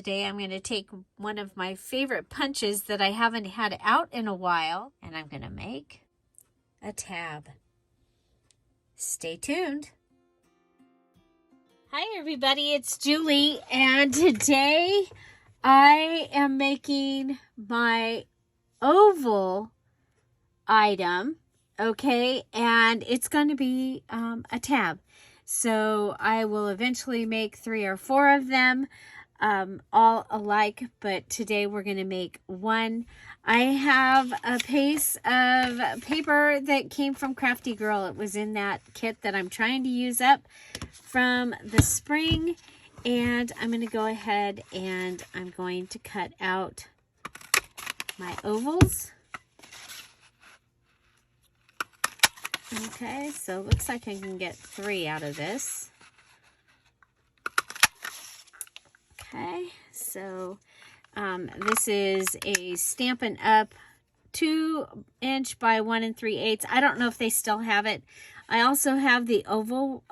Today I'm going to take one of my favorite punches that I haven't had out in a while, and I'm going to make a tab. Stay tuned. Hi everybody, it's Julie, and today I am making my oval item, okay, and it's going to be a tab. So I will eventually make 3 or 4 of them, all alike, but today we're going to make one. I have a piece of paper that came from Crafty Girl. It was in that kit that I'm trying to use up from the spring, and I'm going to go ahead and I'm going to cut out my ovals. Okay, so it looks like I can get 3 out of this. Okay, so this is a Stampin' Up! 2" by 1 3/8. I don't know if they still have it. I also have the oval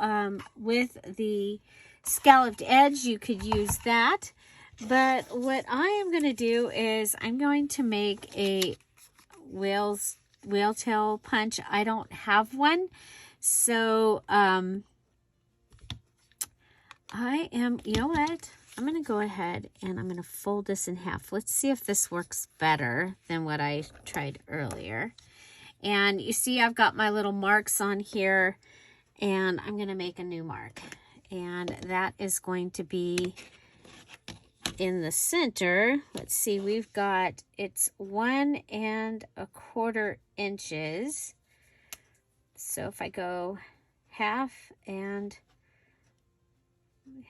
with the scalloped edge. You could use that. But what I am going to do is I'm going to make a whale tail punch. I don't have one. So you know what? I'm going to go ahead and I'm going to fold this in half. Let's see if this works better than what I tried earlier. And you see I've got my little marks on here, and I'm going to make a new mark. And that is going to be in the center. Let's see, we've got, it's 1 1/4 inches. So if I go half and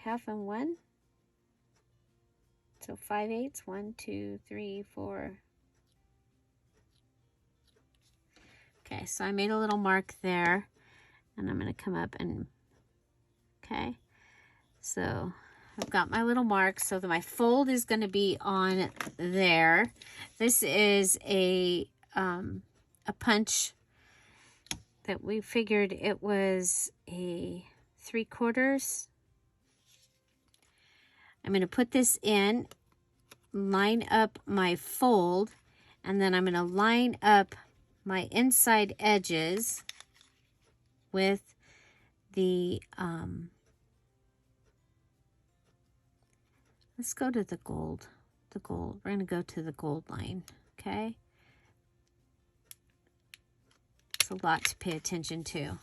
1, so 5/8, 1, 2, 3, 4. Okay, so I made a little mark there, and I'm going to come up and, okay, so I've got my little mark, so that my fold is going to be on there. This is a punch that we figured it was a 3/4. I'm going to put this in, line up my fold, and then I'm going to line up my inside edges with the, let's go to the gold. We're going to go to the gold line, okay? It's a lot to pay attention to.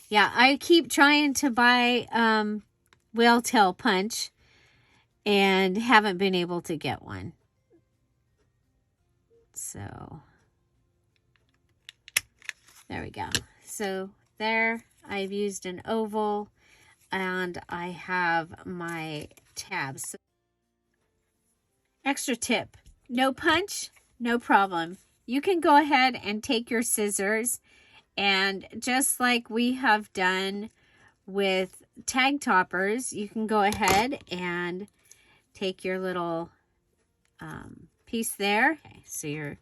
Yeah, I keep trying to buy whale tail punch and haven't been able to get one. So there we go. So there, I've used an oval, and I have my tabs. Extra tip, no punch, no problem. You can go ahead and take your scissors, and just like we have done with tag toppers, you can go ahead and take your little piece there. Okay, so you're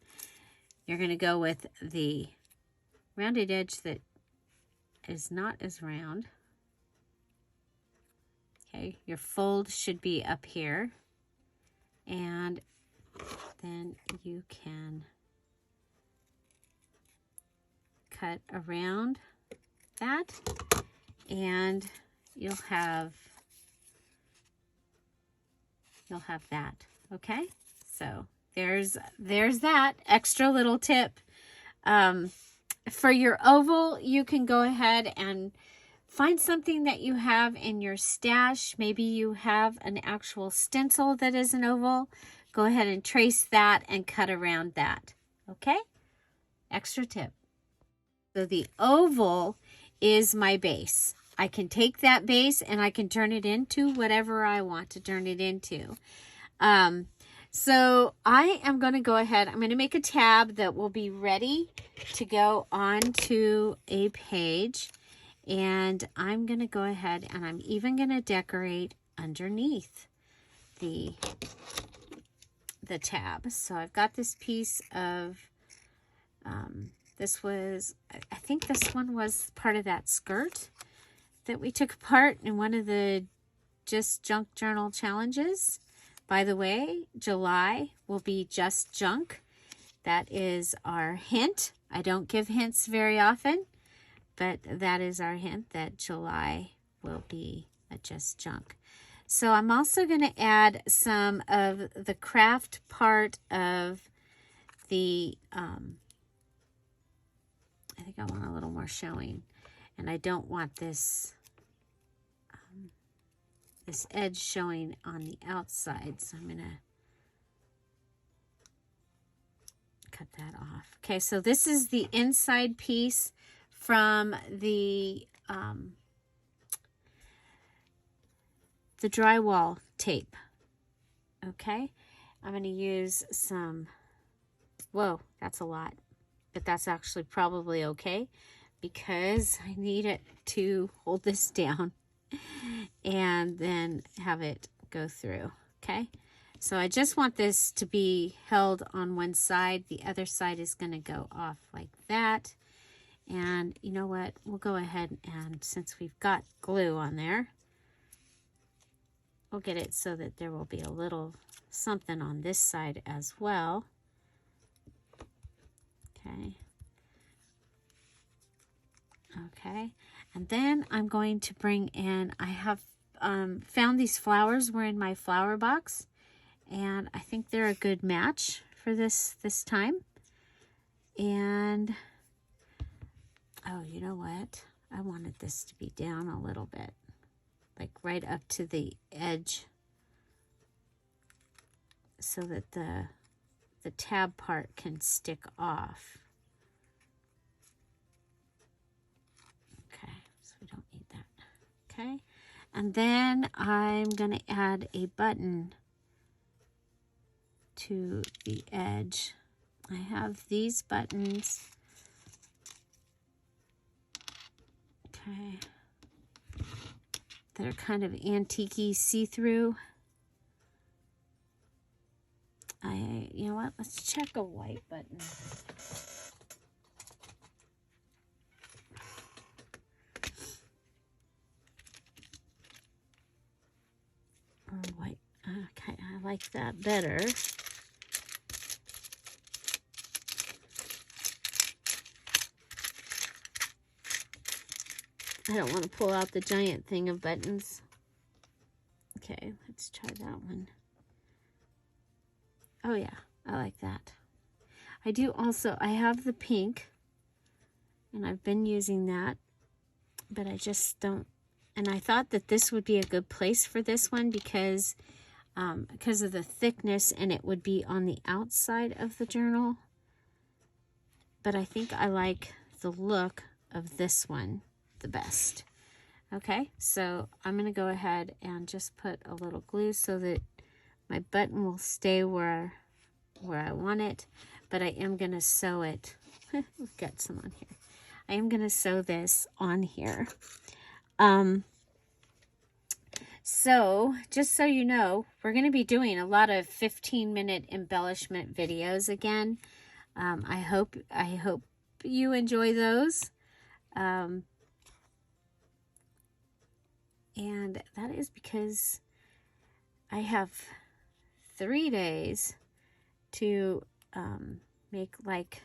going to go with the rounded edge that is not as round. Okay, your fold should be up here, and then you can cut around that, and you'll have that. Okay, so there's that extra little tip. For your oval, you can go ahead and find something that you have in your stash. Maybe you have an actual stencil that is an oval. Go ahead and trace that and cut around that. Okay, extra tip. So the oval is my base. I can take that base and I can turn it into whatever I want to turn it into. So I am going to go ahead. I'm going to make a tab that will be ready to go onto a page. And I'm going to go ahead and I'm even going to decorate underneath the tab. So I've got this piece of, this was, I think this one was part of that skirt that we took apart in one of the Just Junk Journal challenges. by the way, July will be just junk. That is our hint. I don't give hints very often, but that is our hint that July will be a just junk. So I'm also going to add some of the craft part of the, I think I want a little more showing, and I don't want this, this edge showing on the outside, so I'm going to cut that off. Okay, so this is the inside piece from the drywall tape. Okay, I'm going to use some, whoa, that's a lot, but that's actually probably okay because I need it to hold this down and then have it go through. Okay, so I just want this to be held on one side. The other side is going to go off like that. And you know what? We'll go ahead and, since we've got glue on there, we'll get it so that there will be a little something on this side as well. Okay. Okay. And then I'm going to bring in, I have found these flowers were in my flower box, and I think they're a good match for this time. And oh, you know what? I wanted this to be down a little bit, like right up to the edge, so that the tab part can stick off. Okay, so we don't need that. Okay, and then I'm going to add a button to the edge. I have these buttons. Okay, that are kind of antique-y, see-through. You know what? Let's check a white button. Or white. Okay, I like that better. I don't want to pull out the giant thing of buttons. Okay, let's try that one. Oh yeah, I like that. I do also, I have the pink, and I've been using that, but I just don't, and I thought that this would be a good place for this one because of the thickness, and it would be on the outside of the journal. But I think I like the look of this one the best. Okay, so I'm going to go ahead and just put a little glue so that my button will stay where I want it, but I am going to sew it. We've got some on here. I am going to sew this on here. So just so you know, we're going to be doing a lot of 15-minute embellishment videos again. I hope you enjoy those. And that is because I have 3 days to make like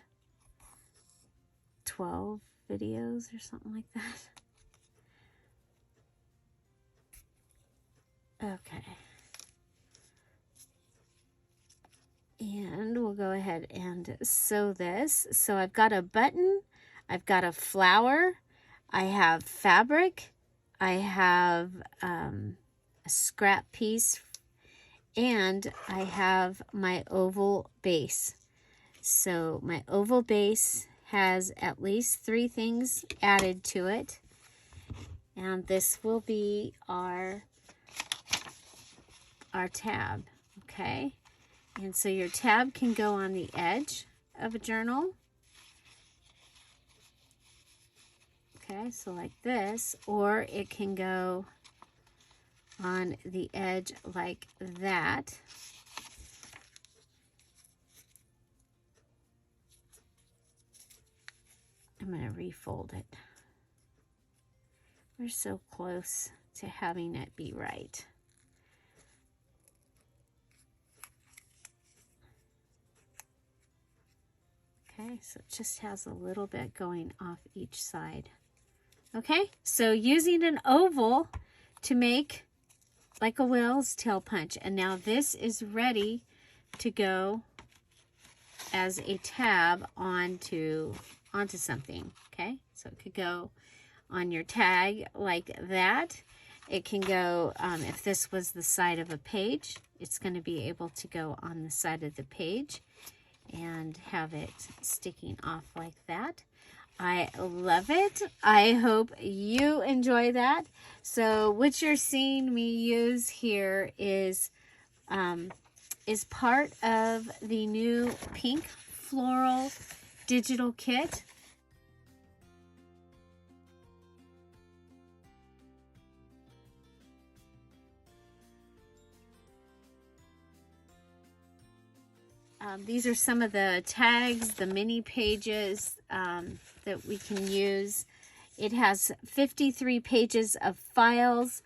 12 videos or something like that. Okay. And we'll go ahead and sew this. So I've got a button, I've got a flower, I have fabric, I have a scrap piece, and I have my oval base. So my oval base has at least 3 things added to it, and this will be our tab. Okay, and so your tab can go on the edge of a journal. Okay, so like this, or it can go on the edge like that. I'm going to refold it. We're so close to having it be right. Okay, so it just has a little bit going off each side. Okay, so using an oval to make like a whale's tail punch. And now this is ready to go as a tab onto something. Okay, so it could go on your tag like that. It can go, if this was the side of a page, it's going to be able to go on the side of the page and have it sticking off like that. I love it. I hope you enjoy that. So what you're seeing me use here is part of the new pink floral digital kit. These are some of the tags, the mini pages that we can use. It has 53 pages of files.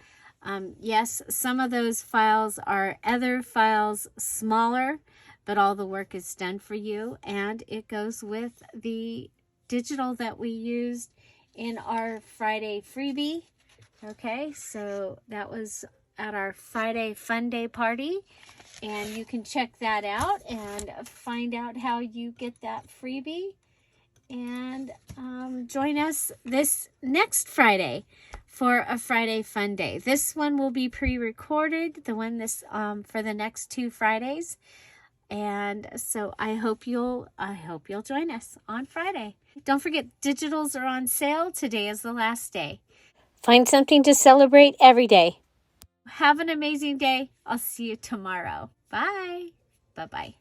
Yes, some of those files are other files smaller, but all the work is done for you. And it goes with the digital that we used in our Friday freebie. Okay, so that was at our Friday Fun Day party. And you can check that out and find out how you get that freebie. And join us this next Friday for a Friday Fun Day. This one will be pre-recorded, the one for the next 2 Fridays. And so I hope you'll join us on Friday. Don't forget, digitals are on sale. Today is the last day. Find something to celebrate every day. Have an amazing day. I'll see you tomorrow. Bye. Bye-bye.